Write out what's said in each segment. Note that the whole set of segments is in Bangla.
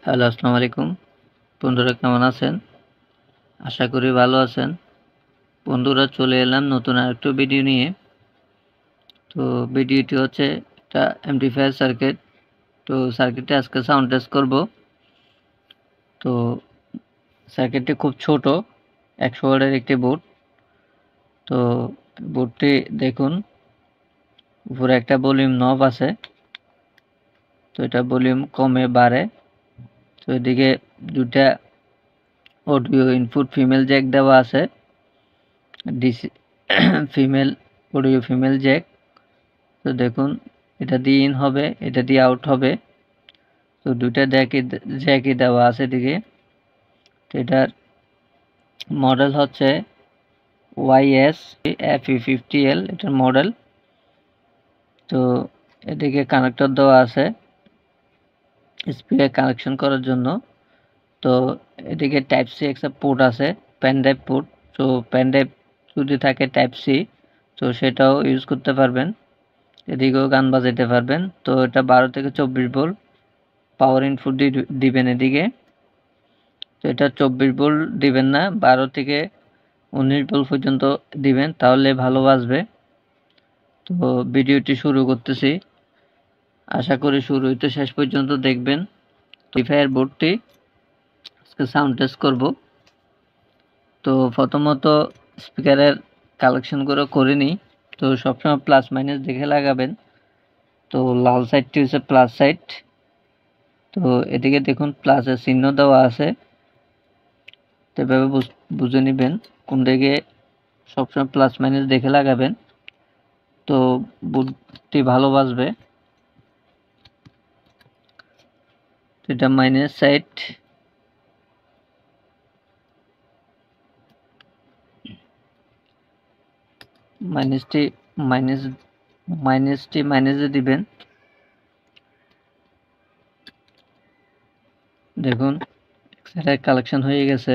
হ্যালো, আসসালামু আলাইকুম। বন্ধুরা কেমন আছেন? আশা করি ভালো আছেন। বন্ধুরা চলে এলাম নতুন আরেকটা ভিডিও নিয়ে। তো ভিডিওটি হচ্ছে একটা অ্যামপ্লিফায়ার সার্কিট। তো সার্কিটে আজকে সাউন্ড টেস্ট করব। তো সার্কিটটি খুব ছোট, 100 ওয়াটের একটি বোর্ড। তো বোর্ডটি দেখুন, উপরে একটা ভলিউম নব আছে। তো এটা ভলিউম কমে বাড়ে। তো এদিকে দুটা অডিও ইনপুট ফিমেল জ্যাক দেওয়া আছে। DC female audio female Jack. তো দেখুন, এটা দিয়ে ইন হবে, এটা দিয়ে আউট হবে। তো দুইটা জ্যাকই দেওয়া আছে এদিকে। তো এটার মডেল হচ্ছে YS FE50L, এটার মডেল। তো এদিকে কানেক্টর দেওয়া আছে স্পিকার কানেকশন করার জন্য। তো এদিকে টাইপ সি একটা পোর্ট আছে, পেন ড্রাইভ পোর্ট। তো পেন ড্রাইভ যদি থাকে টাইপ সি, তো সেটাও ইউজ করতে পারবেন। এদিকেও গান বাজাইতে পারবেন। তো এটা 12 থেকে 24 ভোল্ট পাওয়ার ইনপুট দিবেন এদিকে। তো এটা 24 ভোল্ট দিবেন না, 12 থেকে 19 ভোল্ট পর্যন্ত দিবেন, তাহলে ভালো বাজবে। তো ভিডিওটি শুরু করতেছি, আশা করি শুরু হইতে শেষ পর্যন্ত দেখবেন। অ্যামপ্লিফায়ার বোর্ডটি আজকে সাউন্ড টেস্ট করব। তো প্রথমত স্পিকারের কালেকশনগুলো করে নিই। তো সবসময় প্লাস মাইনাস দেখে লাগাবেন। তো লাল সাইডটি হচ্ছে প্লাস সাইড। তো এদিকে দেখুন প্লাসের চিহ্ন দেওয়া আছে। তো এভাবে বুঝে নেবেন কোন দিকে, সবসময় প্লাস মাইনাস দেখে লাগাবেন। তো বোর্ডটি ভালো বাজবে। এটা মাইনাস সাইড, মাইনাসটি মাইনাস মাইনাসে দিবেন। দেখুন এক কালেকশন হয়ে গেছে।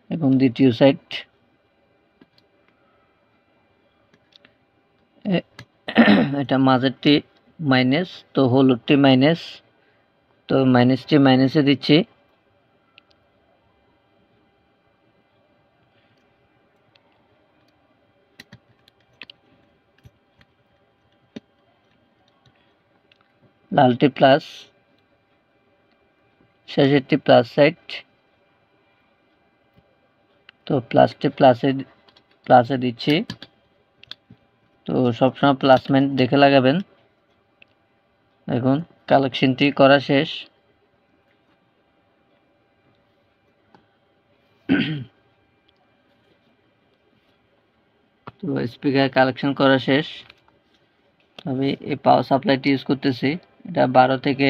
এবং দ্বিতীয় সাইড, এটা মাঝেরটি মাইনাস, তো হলুদটি মাইনাস। তো মাইনাসটি মাইনাসে দিচ্ছি। লালটি প্লাস, শেষেরটি প্লাস সাইড। তো প্লাসটি প্লাসে দিচ্ছি। তো সবসময় প্লাসমেন্ট দেখে লাগাবেন। দেখুন কালেকশনটি করা শেষ। তো স্পিকার কালেকশন করা শেষ। আমি এই পাওয়ার সাপ্লাইটি ইউজ করতেছি। এটা 12 থেকে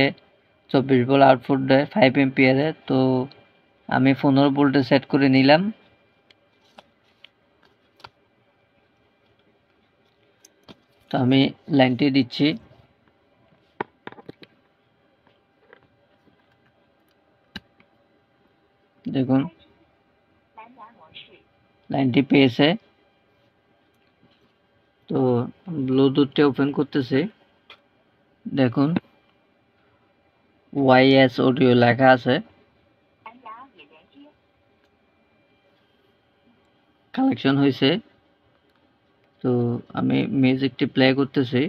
24 ভোল্ট আউটপুট দেয় 5 এম্পিয়ারের। তো আমি 15 ভোল্টে সেট করে নিলাম। তো আমি লাইনটি দিচ্ছি। দেখুন লাইনটি পেয়েছে। তো ব্লুটুথটি ওপেন করতেছি। দেখুন YS অডিও লেখা আছে। কালেকশন হয়েছে। তো আমি মিউজিকটি প্লে করতেছি।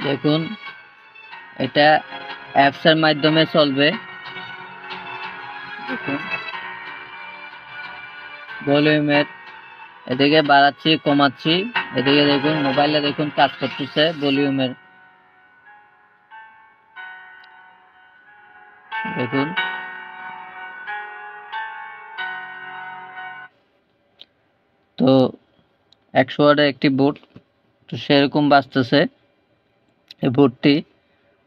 দেখুন এটা অ্যাপসের মাধ্যমে চলবে। দেখুন ভলিউমের এদিকে বাড়াচ্ছি কমাচ্ছি, এদিকে দেখুন মোবাইলে দেখুন কাজ করতেছে ভলিউমের। দেখুন তো 100 ওয়াটের একটি বোর্ড, তো সেরকম বাজতেছে এই বোর্ডটি,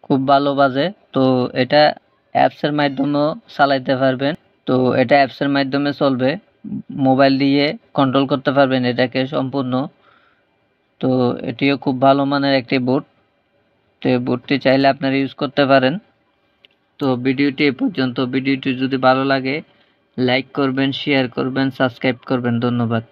খুব ভালো বাজে। তো এটা অ্যাপসের মাধ্যমেও চালাইতে পারবেন। তো এটা অ্যাপসের মাধ্যমে চলবে, মোবাইল দিয়ে কন্ট্রোল করতে পারবেন এটাকে সম্পূর্ণ। তো এটিও খুব ভালো মানের একটি বোর্ড। তো এই বোর্ডটি চাইলে আপনারা ইউজ করতে পারেন। তো ভিডিওটি এ পর্যন্ত। ভিডিওটি যদি ভালো লাগে লাইক করবেন, শেয়ার করবেন, সাবস্ক্রাইব করবেন। ধন্যবাদ।